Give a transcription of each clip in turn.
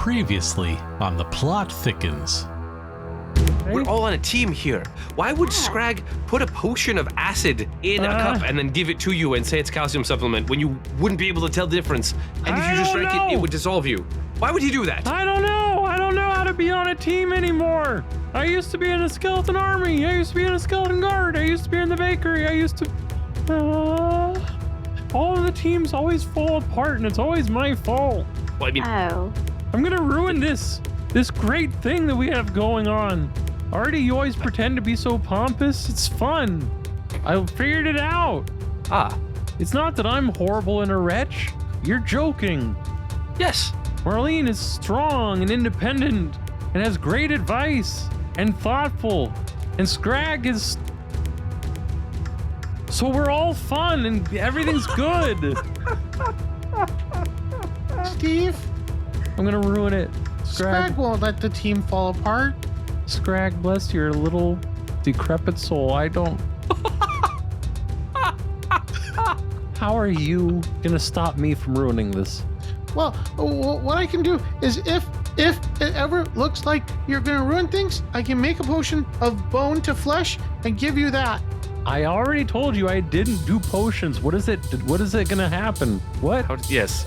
Previously on The Plot Thickens. We're all on a team here. Why would Scrag put a potion of acid in a cup and then give it to you and say it's calcium supplement when you wouldn't be able to tell the difference? And if you just drank it, it would dissolve you. Why would he do that? I don't know. I don't know how to be on a team anymore. I used to be in a skeleton army. I used to be in a skeleton guard. I used to be in the bakery. I used to... all of the teams always fall apart, and it's always my fault. Well, I mean... I'm gonna ruin this great thing that we have going on. Artie, you always pretend to be so pompous. It's fun. I figured it out. It's not that I'm horrible and a wretch. You're joking. Yes. Marlene is strong and independent and has great advice and thoughtful. And Scrag is... So we're all fun and everything's good. Steve? I'm gonna ruin it. Scrag won't let the team fall apart. Scrag, bless your little decrepit soul. I don't... How are you gonna stop me from ruining this? Well, what I can do is if it ever looks like you're gonna ruin things, I can make a potion of bone to flesh and give you that. I already told you I didn't do potions. What is it gonna happen? What? Yes.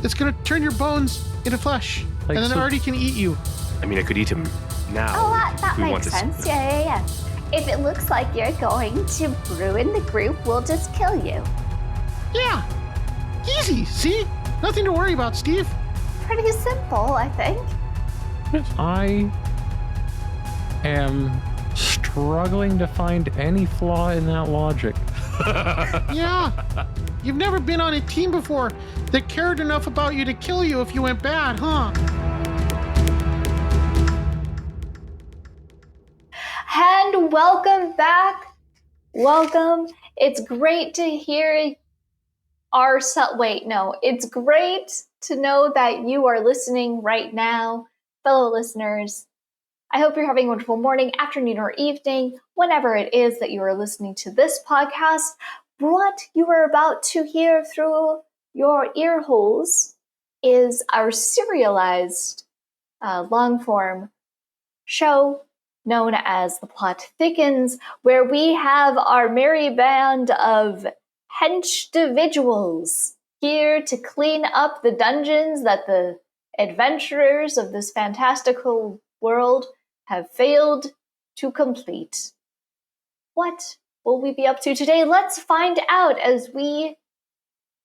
It's gonna turn your bones into flesh, Like, and then so- Artie can eat you. I mean, I could eat him now. Oh, that if we want makes this. sense. Yeah. If it looks like you're going to ruin the group, we'll just kill you. Yeah, easy. See, nothing to worry about, Steve. Pretty simple, I think. I am struggling to find any flaw in that logic. Yeah, you've never been on a team before that cared enough about you to kill you if you went bad, huh? And welcome back. Welcome. It's great to hear it's great to know that you are listening right now, fellow listeners. I hope you're having a wonderful morning, afternoon, or evening, whenever it is that you are listening to this podcast. What you are about to hear through your ear holes is our serialized long-form show known as The Plot Thickens, where we have our merry band of Henchdividuals here to clean up the dungeons that the adventurers of this fantastical world have failed to complete. What will we be up to today? Let's find out as we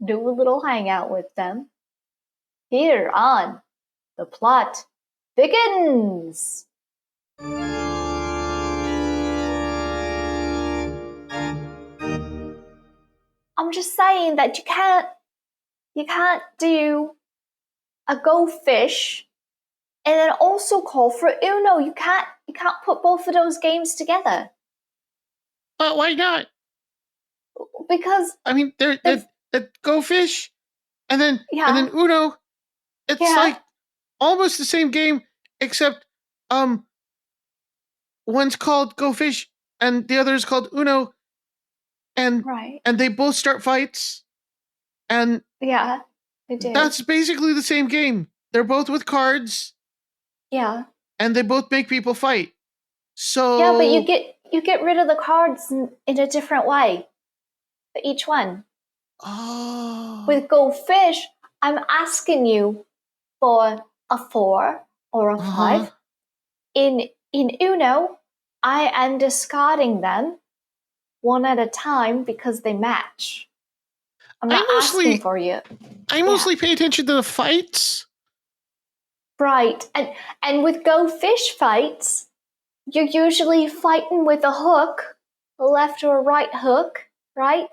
do a little hangout with them here on The Plot Thickens. I'm just saying that you can't do a go fish and then also call for Uno. You can't put both of those games together. Why not? Because I mean, they're Go Fish, and then Uno. It's like almost the same game, except one's called Go Fish and the other is called Uno, and they both start fights, and yeah, they do. That's basically the same game. They're both with cards. Yeah. And they both make people fight. So yeah, but you get rid of the cards in a different way for each one. Oh. With Go Fish, I'm asking you for a 4 or a 5. In Uno, I am discarding them one at a time because they match. I'm not asking for you. I mostly pay attention to the fights. Right. And with Go Fish fights, you're usually fighting with a hook, a left or a right hook, right?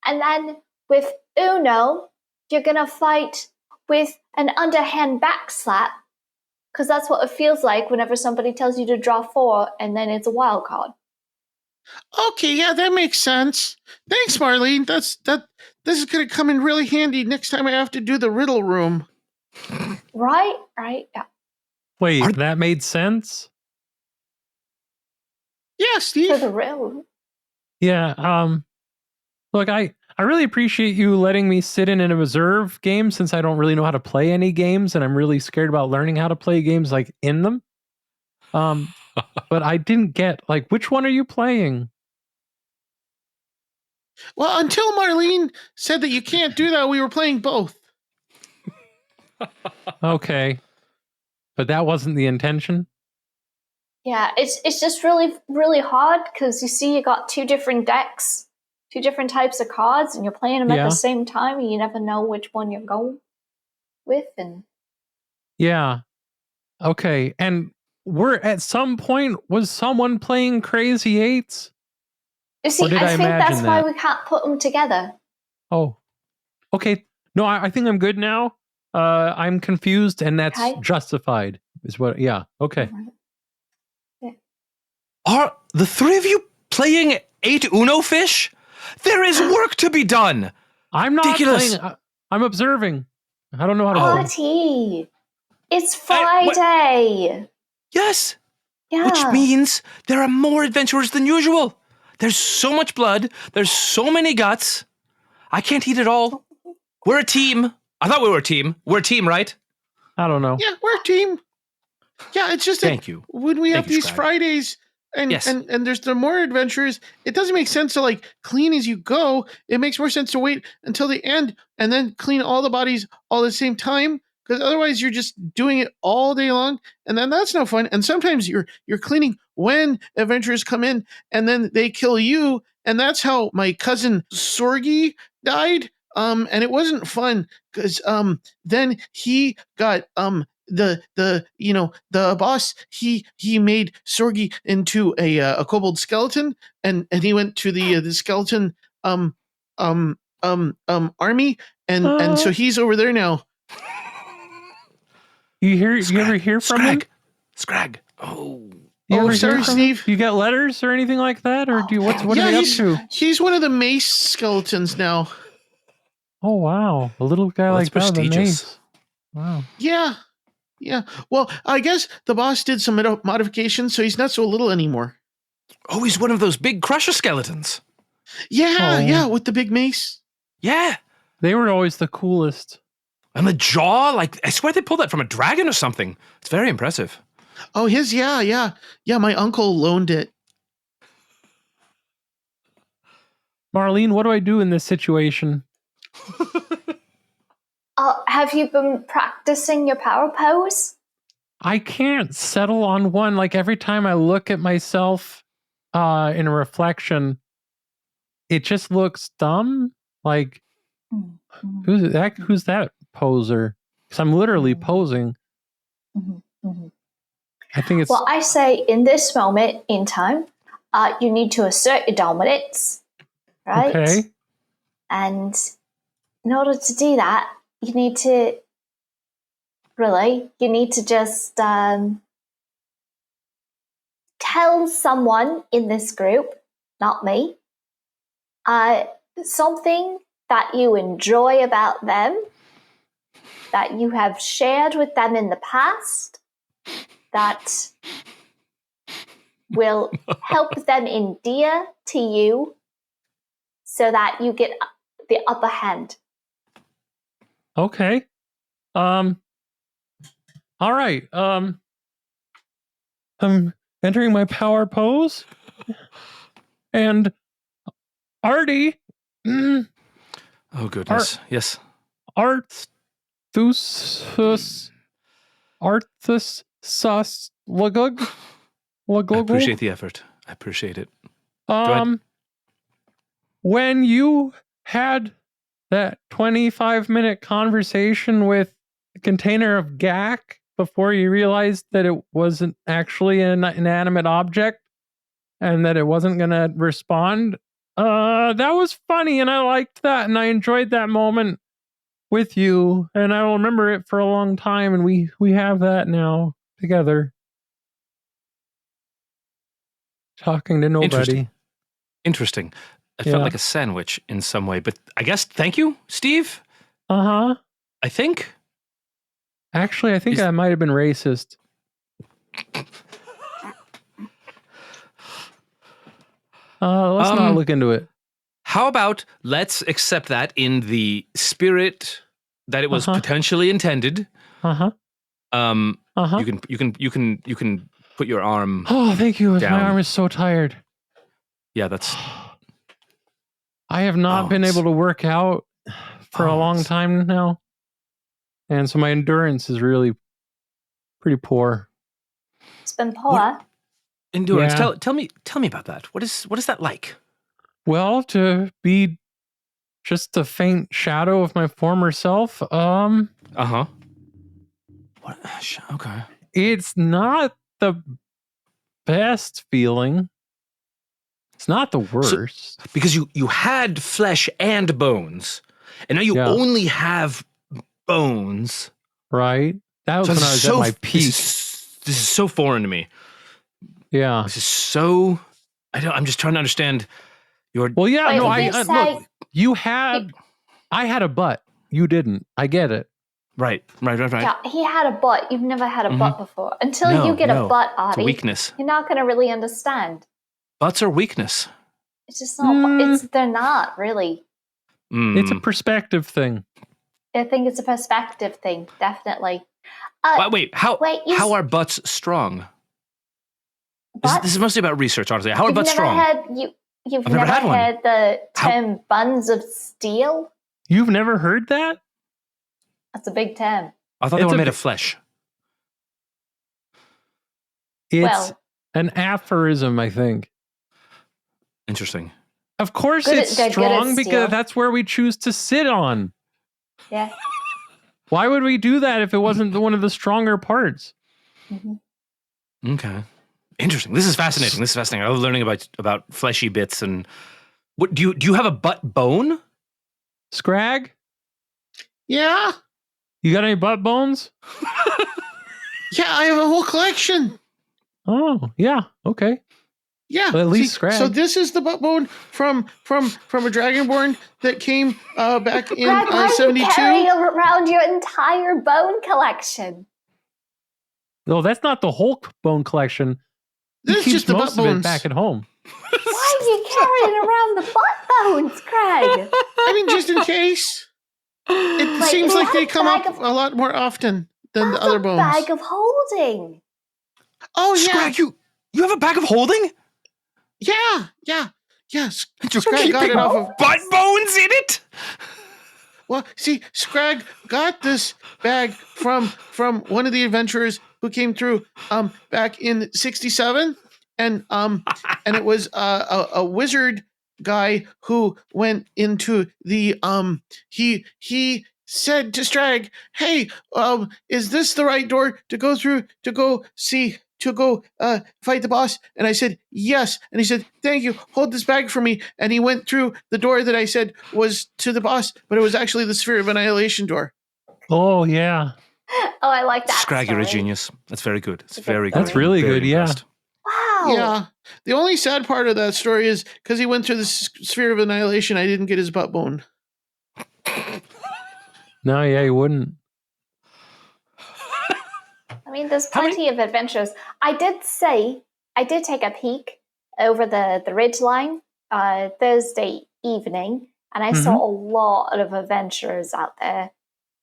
And then with Uno, you're going to fight with an underhand back slap, because that's what it feels like whenever somebody tells you to draw 4 and then it's a wild card. Okay, yeah, that makes sense. Thanks, Marlene. This is going to come in really handy next time I have to do the riddle room. Right, yeah. Wait, that made sense? Yeah, Steve. For the riddle. Yeah, look, I I really appreciate you letting me sit in and observe games since I don't really know how to play any games and I'm really scared about learning how to play games like in them. But I didn't get like which one are you playing? Well, until Marlene said that you can't do that, we were playing both. Okay. But that wasn't the intention. Yeah, it's just really, really hard because you see you got two different decks, two different types of cards, and you're playing them at the same time, and you never know which one you're going with. And yeah, okay. And we're at some point was someone playing Crazy Eights? you see, I think that's why we can't put them together. Oh, okay. No, I think I'm good now. I'm confused, and that's justified. Is what? Yeah. Okay. Are the three of you playing 8 Uno fish? There is work to be done. I'm not playing. I'm observing. I don't know how to play. Artie, it's Friday. Yes. Yeah. Which means there are more adventurers than usual. There's so much blood. There's so many guts. I can't eat it all. We're a team. I thought we were a team. We're a team, right? I don't know. Yeah, we're a team. Yeah, it's just Thank you. When we have these Scrag. Fridays and there's the more adventures, it doesn't make sense to like clean as you go. It makes more sense to wait until the end and then clean all the bodies all at the same time. Because otherwise you're just doing it all day long, and then that's no fun. And sometimes you're cleaning when adventurers come in, and then they kill you. And that's how my cousin Sorgi died. And it wasn't fun because then he got the boss he made Sorgi into a kobold skeleton, and he went to the skeleton army, and so he's over there now. You ever hear from him? Scrag. Oh. Sorry, Steve. You get letters or anything like that, or what are they up to? He's one of the mace skeletons now. Oh wow, a little guy like that, the mace. Wow. Yeah. Well, I guess the boss did some modifications, so he's not so little anymore. Oh, he's one of those big crusher skeletons. Yeah, with the big mace. Yeah. They were always the coolest. And the jaw, like, I swear they pulled that from a dragon or something. It's very impressive. Oh, his, yeah. My uncle loaned it. Marlene, what do I do in this situation? Have you been practicing your power pose? I can't settle on one. Like every time I look at myself in a reflection, it just looks dumb. Like, who's that poser? Because I'm literally posing. I think it's... Well, I say in this moment in time, you need to assert your dominance, right? Okay. And in order to do that, you need to just tell someone in this group, not me, something that you enjoy about them, that you have shared with them in the past, that will help them endear to you so that you get the upper hand. Okay. All right. I'm entering my power pose. And Artie. Oh goodness. Yes. Arthus sus lagug. I appreciate the effort. I appreciate it. When you had that 25-minute conversation with the container of gack before you realized that it wasn't actually an inanimate object and that it wasn't going to respond, that was funny, and I liked that, and I enjoyed that moment with you, and I will remember it for a long time, and we have that now together. Talking to nobody. Interesting. It felt like a sandwich in some way, but I guess thank you, Steve? Uh-huh. I think. Actually, I think I might have been racist. Let's not look into it. How about let's accept that in the spirit that it was potentially intended. You can put your arm. Oh, thank you. Down. My arm is so tired. Yeah, that's. I have not been able to work out for a long time now, and so my endurance is really pretty poor. It's been poor. Endurance. Yeah. Tell me about that. What is that like? Well, to be just a faint shadow of my former self. What? Okay. It's not the best feeling. It's not the worst. So, because you had flesh and bones, and now you only have bones. Right. That was when I was at my peak. This is so foreign to me. Yeah. This is so. I'm just trying to understand your. Well, yeah. Look. You had. I had a butt. You didn't. I get it. Right. Yeah, he had a butt. You've never had a butt before. Until you get a butt, Artie, it's a weakness. You're not going to really understand. Butts are weakness. It's just not. They're not really. It's a perspective thing. I think it's a perspective thing, definitely. Wait, how are butts strong? This is mostly about research, honestly. How are butts strong? You've never heard the term buns of steel? You've never heard that? That's a big term. I thought they were made of flesh. It's an aphorism, I think. Interesting. Of course it's strong because that's where we choose to sit on. Yeah. Why would we do that if it wasn't one of the stronger parts? Mm-hmm. Okay. Interesting. This is fascinating. I love learning about fleshy bits. And what do you have a butt bone? Scrag? Yeah. You got any butt bones? Yeah, I have a whole collection. Oh, yeah. Okay. Yeah. Well, at least Scrag. So this is the butt bone from a Dragonborn that came back in 72. Why are you carrying around your entire bone collection? No, that's not the whole bone collection. This is just the butt bones. Of it back at home. Why are you carrying around the butt bones, Craig? I mean, just in case. It seems like they come up a lot more often than the other bones. Bag of holding. Oh yeah, Scrag, you have a bag of holding? Yeah. Yes. Scrag got it off of butt bones in it. Well, see, Scrag got this bag from one of the adventurers who came through back in '67, and it was a wizard guy who went into the he said to Scrag, "Hey, is this the right door to go through to go fight the boss?" And I said, "Yes." And he said, "Thank you. Hold this bag for me." And he went through the door that I said was to the boss, but it was actually the Sphere of Annihilation door. Oh, yeah. Oh, I like that. Scrag, you're a genius. That's very good. It's very good. That's really good, impressed. Wow. Yeah. The only sad part of that story is because he went through the Sphere of Annihilation, I didn't get his butt bone. No, yeah, you wouldn't. I mean, there's plenty of adventures. I did take a peek over the ridge line Thursday evening, and I saw a lot of adventurers out there.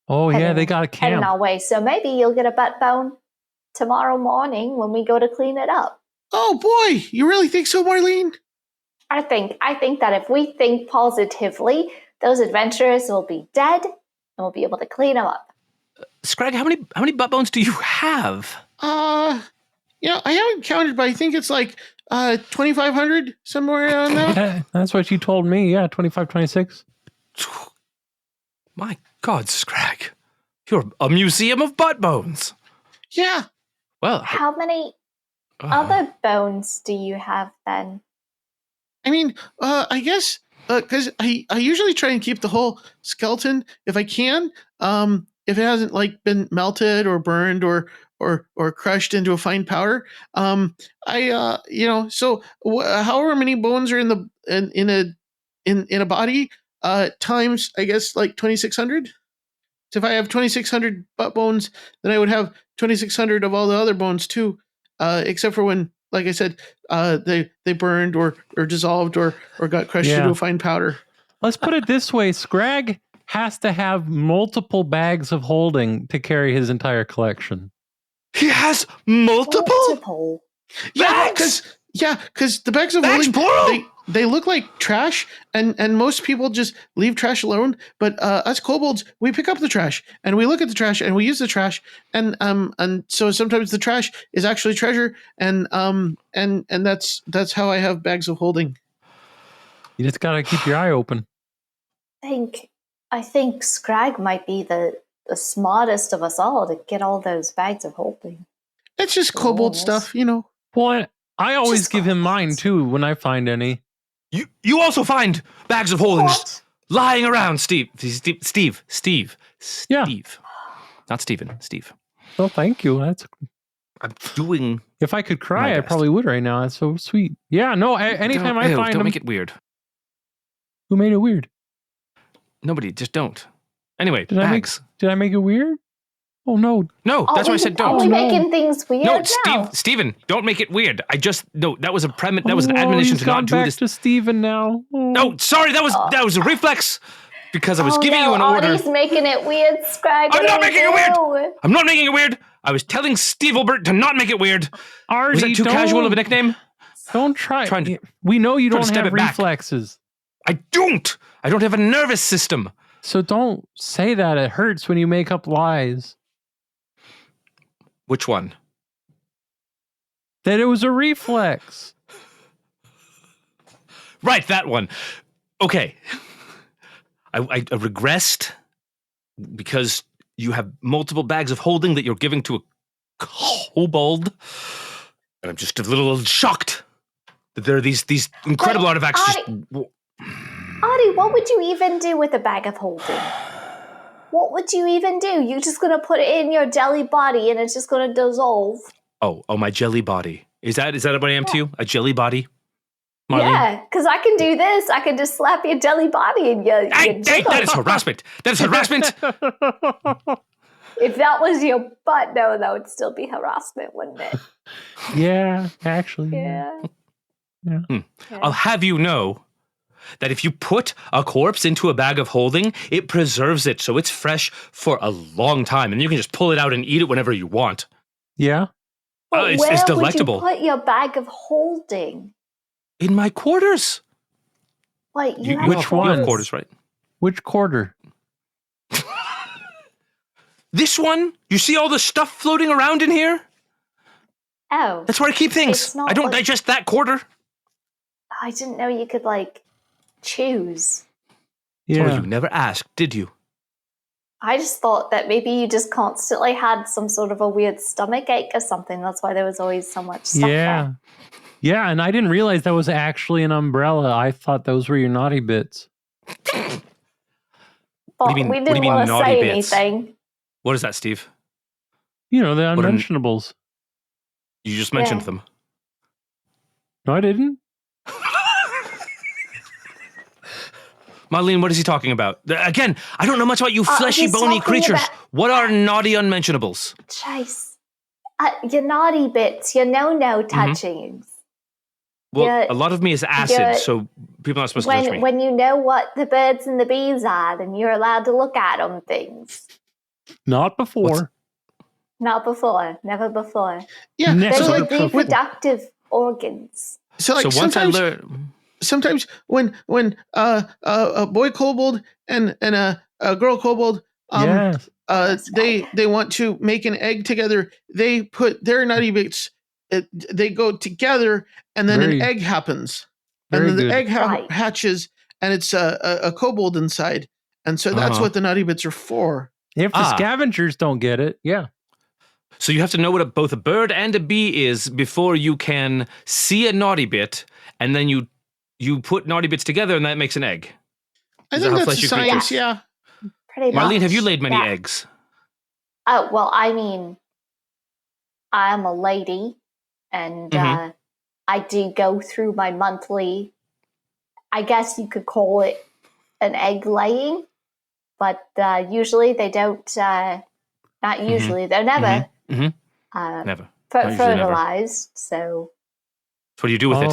Oh, yeah, they got a camp. Heading our way. So maybe you'll get a butt bone tomorrow morning when we go to clean it up. Oh, boy. You really think so, Marlene? I think that if we think positively, those adventurers will be dead and we'll be able to clean them up. Scrag, how many butt bones do you have? I haven't counted, but I think it's like 2,500, somewhere around that. That's what you told me. Yeah, 25, 26. My God, Scrag, you're a museum of butt bones. Yeah. Well, how many other bones do you have then? I mean, I guess because I usually try and keep the whole skeleton if I can. If it hasn't like been melted or burned or crushed into a fine powder. So however many bones are in a body, times I guess like 2,600. So if I have 2,600 butt bones, then I would have 2,600 of all the other bones too, except for when like I said, they burned or dissolved or got crushed into a fine powder. Let's put it this way: Scrag has to have multiple bags of holding to carry his entire collection. He has multiple? Bags? Because the bags of holding, they look like trash, and most people just leave trash alone. But us kobolds, we pick up the trash and we look at the trash and we use the trash, and so sometimes the trash is actually treasure, and that's how I have bags of holding. You just gotta keep your eye open. I think Scrag might be the smartest of us all to get all those bags of holding. It's just kobold stuff, you know. Well, I always give him mine too when I find any. You also find bags of holdings lying around, Steve. Yeah. Not Steven, Steve. Oh, thank you. I'm doing. If I could cry, I probably would right now. That's so sweet. Yeah, no, anytime I find them. Don't make it weird. Who made it weird? Nobody, just don't. Anyway, did bags. Did I make it weird? Oh, no. No, that's why I said don't. Are we making things weird No, Steven, don't make it weird. That was a premise. That was an admonition to not do this. Back to Steven now. Oh. No, sorry, that was a reflex. Because I was giving you an order. Artie's making it weird, Scrag. I'm not making it weird. I'm not making it weird. I was telling Steve Albert to not make it weird. Artie, was that too casual of a nickname? Don't try. We know you don't have reflexes. I don't have a nervous system. So don't say that. It hurts when you make up lies. Which one? That it was a reflex. Right, that one. Okay. I regressed because you have multiple bags of holding that you're giving to a kobold. And I'm just a little shocked that there are these incredible artifacts. Artie, what would you even do with a bag of holding? What would you even do? You're just going to put it in your jelly body and it's just going to dissolve. Oh, my jelly body. Is that what I am to you? A jelly body? Marlene? Yeah, because I can do this. I can just slap your jelly body and your that is harassment. That is harassment. If that was your butt, no, that would still be harassment, wouldn't it? Yeah, actually. Yeah. I'll have you know that if you put a corpse into a bag of holding, it preserves it so it's fresh for a long time, and you can just pull it out and eat it whenever you want. Yeah. It's delectable. Where would you put your bag of holding? In my quarters. Wait, which one? You have quarters, right? Which quarter? This one? You see all the stuff floating around in here? Oh. That's where I keep things. I don't digest that quarter. I didn't know you could, choose. Yeah. Oh, you never asked, did you? I just thought that maybe you just constantly had some sort of a weird stomach ache or something. That's why there was always so much stuff there. Yeah, and I didn't realize that was actually an umbrella. I thought those were your naughty bits. But we didn't want to say anything. What is that, Steve? You know, the unmentionables. You just mentioned them. No, I didn't. Marlene, what is he talking about? Again, I don't know much about you fleshy, bony creatures. What are naughty unmentionables? Chase. Your naughty bits, your no-no touchings. Well, a lot of me is acid, so people are not supposed to touch me. When you know what the birds and the bees are, then you're allowed to look at them things. Not before. Not before. Never before. Yeah. They're reproductive organs. So once I learn... Sometimes when a boy kobold and a girl kobold they want to make an egg together, they put their naughty bits, they go together, and then an egg happens, and then the egg hatches, and it's a kobold inside, and so that's what the naughty bits are for. If the scavengers don't get it, So you have to know what both a bird and a bee is before you can see a naughty bit, and then you put naughty bits together, and that makes an egg. I think that's the science, yeah. Pretty much. Marlene, have you laid many eggs? Oh, well, I mean, I'm a lady, and I do go through my monthly, I guess you could call it an egg laying, but usually they don't, not usually, they're never, never. fertilized, so So what do you do with it?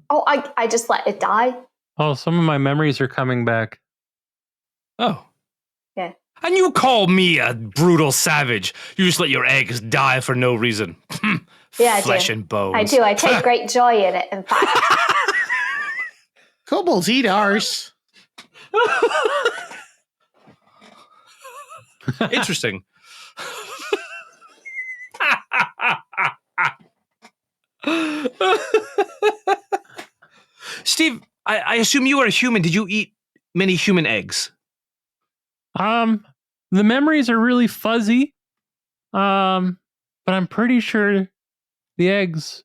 Oh, I just let it die. Oh, some of my memories are coming back. Oh. Yeah. And you call me a brutal savage. You just let your eggs die for no reason. Yeah, Flesh and bones. I do. I take great joy in it, in fact. Kobolds eat ours. Interesting. Steve, I assume you are a human. Did you eat many human eggs? The memories are really fuzzy. But I'm pretty sure the eggs.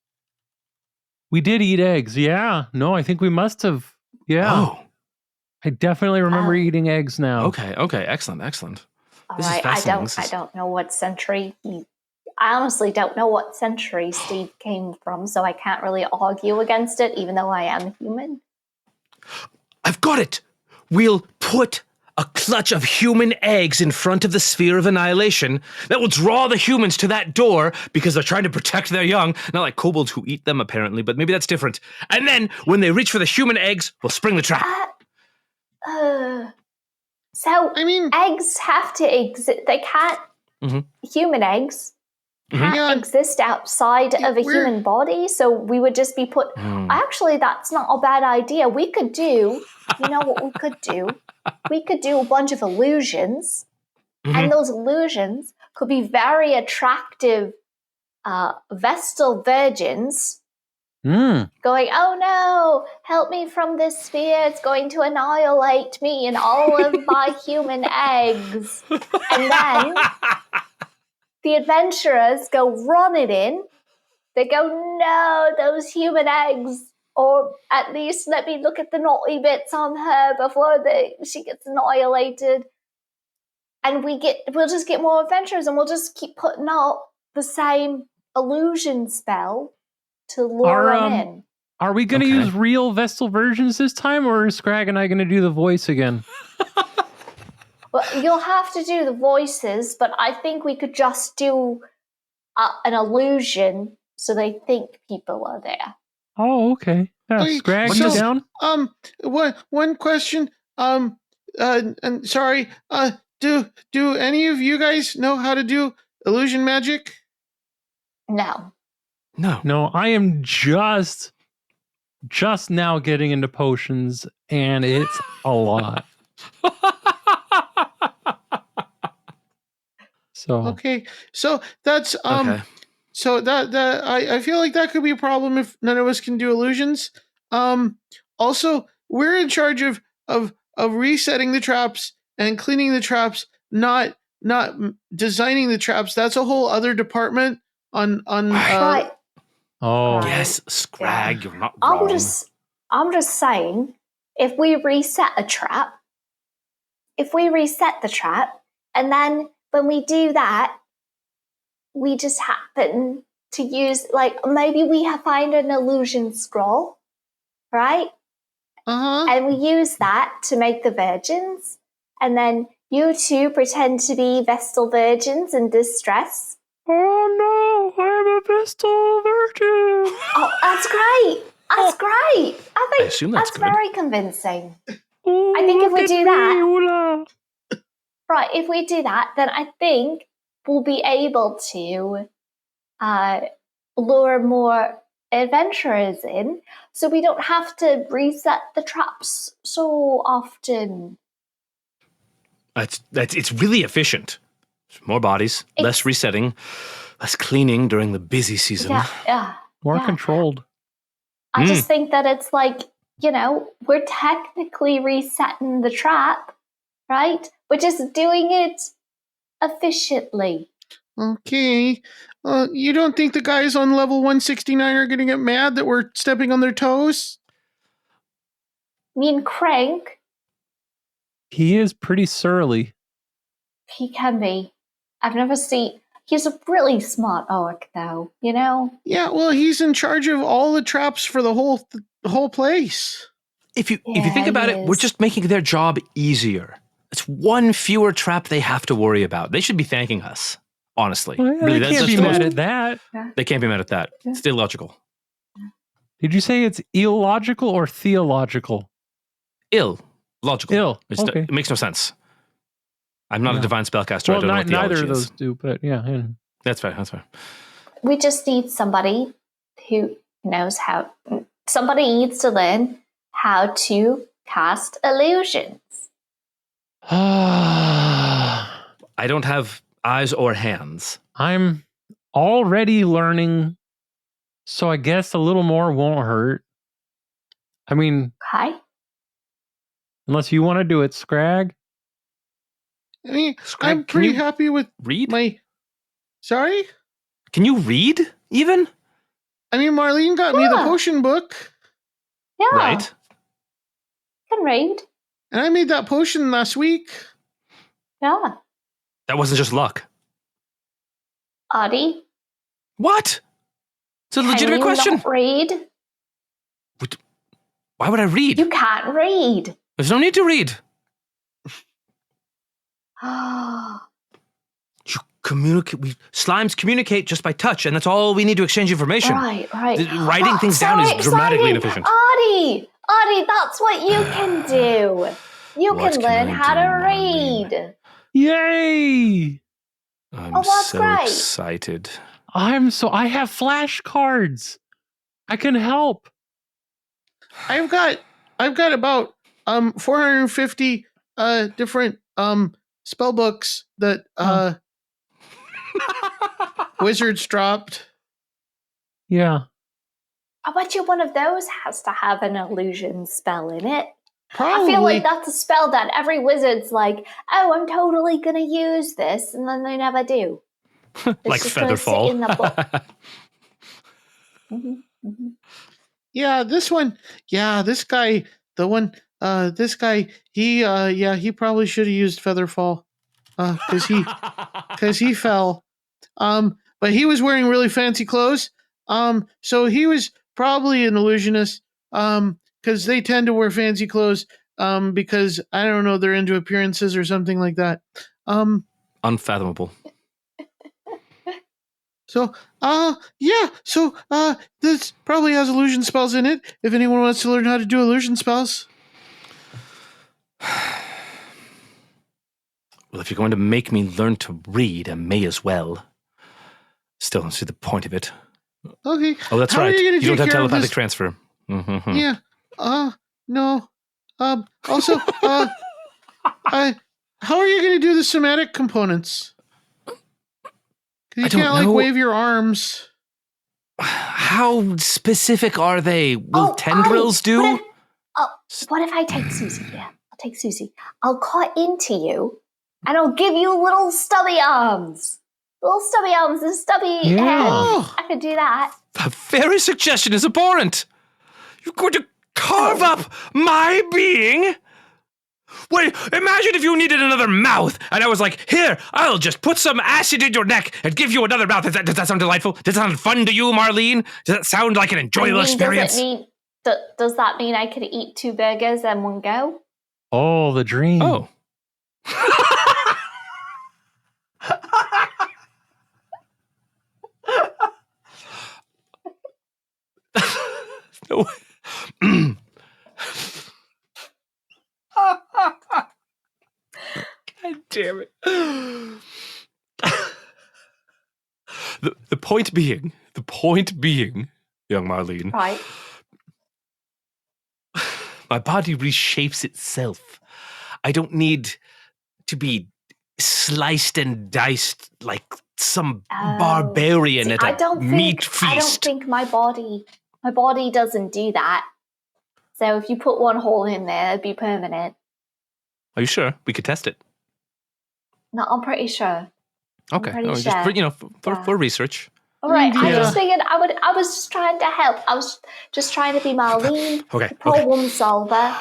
We did eat eggs. Yeah. No, I think we must have. Yeah. Oh. I definitely remember eating eggs now. Okay. Excellent. All This right. is fascinating. I don't know what century I honestly don't know what century Steve came from, so I can't really argue against it, even though I am human. I've got it. We'll put a clutch of human eggs in front of the sphere of annihilation that will draw the humans to that door because they're trying to protect their young. Not like kobolds who eat them, apparently, but maybe that's different. And then, when they reach for the human eggs, we'll spring the trap. So, I mean, eggs have to exist. They can't. Human eggs can't exist outside of a human body, so we would just be put. Actually, that's not a bad idea. We could do. You know what we could do? We could do a bunch of illusions, and those illusions could be very attractive vestal virgins. Going, oh no, help me from this sphere, it's going to annihilate me and all of my human eggs. And then the adventurers go running in. They go, no, those human eggs. Or at least let me look at the naughty bits on her before she gets annihilated. And we'll just get more adventurers, and we'll just keep putting out the same illusion spell to lure them in. Are we going to use real vestal versions this time, or is Scrag and I going to do the voice again? Well, you'll have to do the voices, but I think we could just do an illusion so they think people are there. Oh, okay. Yeah, Scrag, you down? One question. And sorry. Do any of you guys know how to do illusion magic? No. No, I am just now getting into potions, and it's a lot. Okay, so that's so that I feel like that could be a problem if none of us can do illusions. Also, we're in charge of resetting the traps and cleaning the traps, not designing the traps. That's a whole other department on right. Oh yes, Scrag, you're not wrong. I'm just saying, if we reset the trap, and then when we do that, we just happen to use, like, maybe we find an illusion scroll, right? And we use that to make the virgins, and then you two pretend to be vestal virgins in distress. Oh no, I'm a vestal virgin. Oh, that's great. That's great. I think that's good. very convincing. Oh, I think if we do that, Ula. right, if we do that, then I think we'll be able to lure more adventurers in, so we don't have to reset the traps so often. It's really efficient. More bodies, less resetting, less cleaning during the busy season. Yeah. More controlled. I just think that it's like, we're technically resetting the trap, right? We're just doing it efficiently. Okay. You don't think the guys on level 169 are going to get mad that we're stepping on their toes? I mean, Crank. He is pretty surly. He can be. I've never seen... He's a really smart orc, though, Yeah, well, he's in charge of all the traps for the whole place. If you think about it, we're just making their job easier. It's one fewer trap they have to worry about. They should be thanking us, honestly. Well, really, they can't be mad at that. They can't be mad at that. It's illogical. Did you say it's illogical or theological? Logical. Okay. It makes no sense. I'm not a divine spellcaster. Well, I don't know what neither theology of those is. do, but yeah. That's fair. We just need somebody who knows how. Somebody needs to learn how to cast illusions. I don't have eyes or hands. I'm already learning, so I guess a little more won't hurt. I mean, Okay. unless you want to do it, Scrag. I mean, Scrag, I'm pretty happy with read. Sorry? Can you read even? I mean, Marlene got me the potion book. Yeah. Right. Can read. And I made that potion last week. Yeah. That wasn't just luck. Artie? What? It's a legitimate question. Not read? Why would I read? You can't read. There's no need to read. You communicate. Slimes communicate just by touch, and that's all we need to exchange information. Right. Writing things down is dramatically inefficient. Artie, that's what you can do. You can learn how to read. Yay! I'm so great. excited. I have flashcards. I can help. I've got about 450 different spell books that wizards dropped. Yeah. I bet you one of those has to have an illusion spell in it. Probably. I feel like that's a spell that every wizard's like, oh, I'm totally going to use this, and then they never do. Like Featherfall. In the book. Yeah, this one. Yeah, this guy. The one. This guy. He probably should have used Featherfall, because he fell. But he was wearing really fancy clothes. So he was probably an illusionist. Because they tend to wear fancy clothes. Because I don't know, they're into appearances or something like that. Unfathomable. So, this probably has illusion spells in it. If anyone wants to learn how to do illusion spells. Well, if you're going to make me learn to read, I may as well. Still don't see the point of it. Okay. Oh, that's right. You don't have telepathic transfer. Mm-hmm. Yeah. No. Also, how are you going to do the somatic components? You can't wave your arms. How specific are they? Will tendrils do? What if I take Susie? Yeah, I'll take Susie. I'll cut into you, and I'll give you little stubby arms. Little stubby arms and stubby head. I could do that. The very suggestion is abhorrent. You're going to carve up my being? Wait, imagine if you needed another mouth, and I was like, here, I'll just put some acid in your neck and give you another mouth. Does that sound delightful? Does that sound fun to you, Marlene? Does that sound like an enjoyable experience? Does that mean I could eat 2 burgers in one go? Oh, the dream. Oh. No. God damn it. The point being, young Marlene. Right. My body reshapes itself. I don't need to be sliced and diced like some barbarian at a meat feast. I don't think my body doesn't do that. So if you put one hole in there, it'd be permanent. Are you sure? We could test it. No, I'm pretty sure. Okay. Just for research. All right. I just figured I was just trying to help. I was just trying to be Marlene, the problem solver.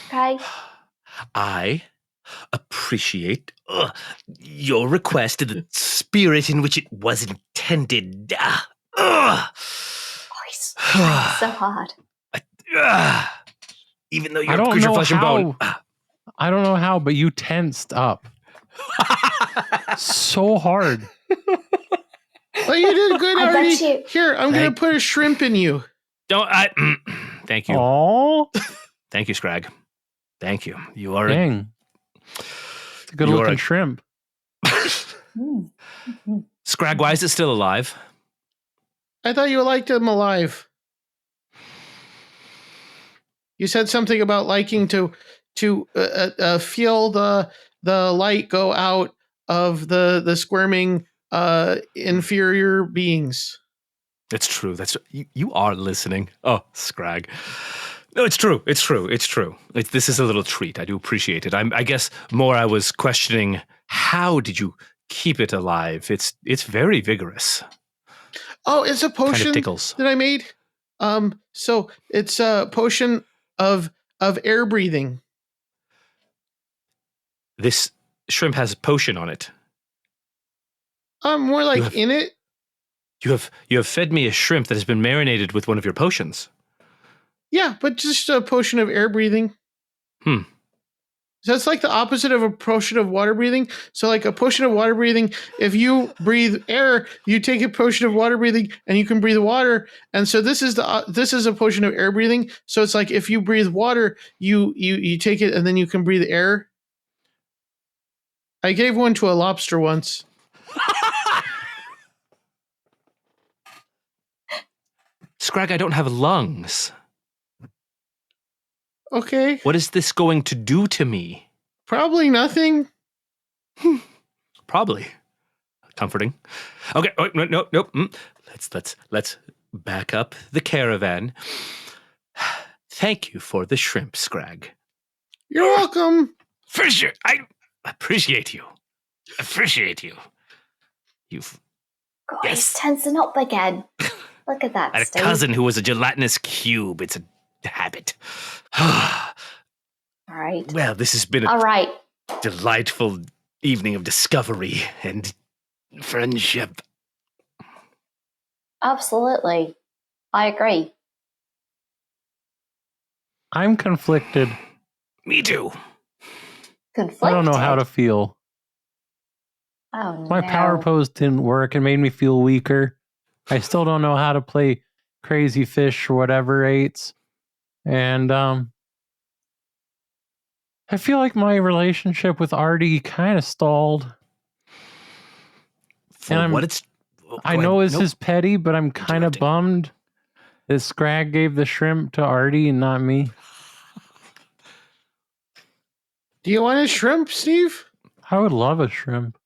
Okay. I appreciate your request in the spirit in which it was intended. He's trying so hard. Even though you're a creature of flesh and bone. I don't know how, but you tensed up. So hard. Well, you did good, Artie. Here, I'm going to put a shrimp in you. Thank you. Oh, Thank you, Scrag. Thank you. You are dang. It's a good looking shrimp. Scrag, why is it still alive? I thought you liked him alive. You said something about liking to feel the light go out of the squirming inferior beings. It's true. You are listening. Oh, Scrag. No, it's true. It's true. It's true. This is a little treat. I do appreciate it. I guess more I was questioning, how did you keep it alive? It's very vigorous. Oh, it's a potion kind of tickles. that I made. So it's a potion of air breathing. This shrimp has a potion on it. More like in it. You have fed me a shrimp that has been marinated with one of your potions. Yeah, but just a potion of air breathing. So it's like the opposite of a potion of water breathing. So like a potion of water breathing, if you breathe air, you take a potion of water breathing and you can breathe water. And so this is a potion of air breathing. So it's like if you breathe water, you take it and then you can breathe air. I gave one to a lobster once. Scrag, I don't have lungs. Okay. What is this going to do to me? Probably nothing. Probably. Comforting. Okay. Oh, nope. Let's back up the caravan. Thank you for the shrimp, Scrag. You're welcome. For sure. I appreciate you. You've... He's tensing up again. Look at that. I had a cousin who was a gelatinous cube. It's a habit. All right. Well, this has been a delightful evening of discovery and friendship. Absolutely. I agree. I'm conflicted. Me too. Conflicted? I don't know how to feel. Oh, no. My power pose didn't work and made me feel weaker. I still don't know how to play crazy fish or whatever eights. And I feel like my relationship with Artie kind of stalled. I know this is petty, but I'm kind of bummed that Scrag gave the shrimp to Artie and not me. Do you want a shrimp, Steve? I would love a shrimp.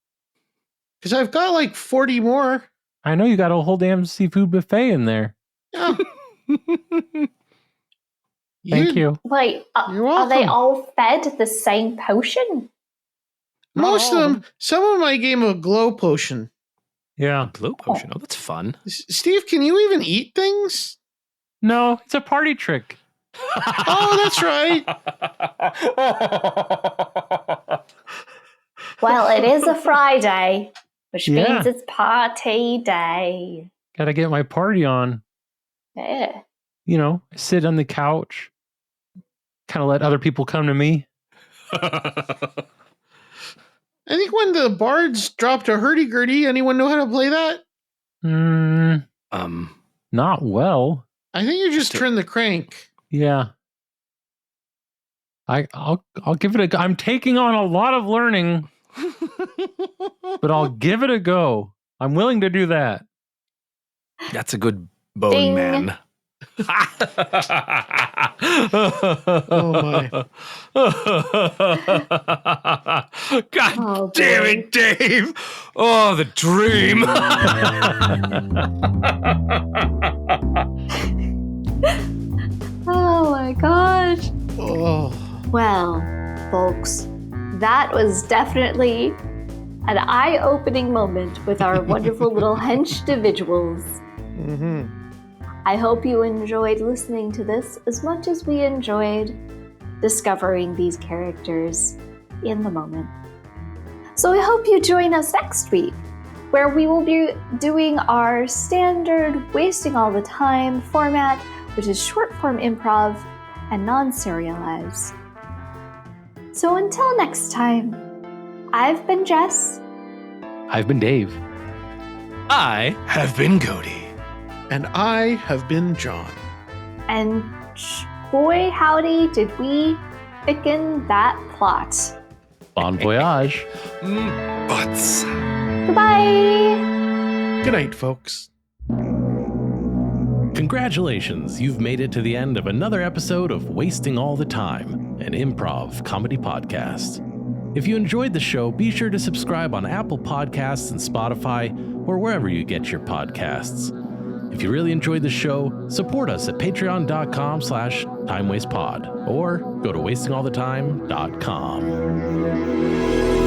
Because I've got like 40 more. I know you got a whole damn seafood buffet in there. Yeah. Thank you. Wait, You're welcome. Are they all fed the same potion? Most of them. Some of them I gave a glow potion. Yeah. A glow potion. Oh, that's fun. Steve, can you even eat things? No, it's a party trick. Oh, that's right. Well, it is a Friday, which means it's party day. Gotta get my party on. Yeah. You know, I sit on the couch, kind of let other people come to me. I think when the bards dropped a hurdy-gurdy, anyone know how to play that? Not well. I think you just turn the crank. Yeah. I'll give it a go. I'm taking on a lot of learning, but I'll give it a go. I'm willing to do that. That's a good bone, Ding. man. Oh my. God damn it, Dave. Oh, the dream. Oh my gosh. Oh. Well, folks, that was definitely an eye-opening moment with our wonderful little Henchdividuals. Mm-hmm. I hope you enjoyed listening to this as much as we enjoyed discovering these characters in the moment. So I hope you join us next week, where we will be doing our standard wasting all the time format, which is short-form improv and non-serialized. So until next time, I've been Jess. I've been Dave. I have been Cody. And I have been John. And boy, howdy, did we thicken that plot. Bon voyage. Butts. Goodbye. Good night, folks. Congratulations, you've made it to the end of another episode of Wasting All the Time, an improv comedy podcast. If you enjoyed the show, be sure to subscribe on Apple Podcasts and Spotify, or wherever you get your podcasts. If you really enjoyed the show, support us at patreon.com/timewastepod, or go to wastingallthetime.com.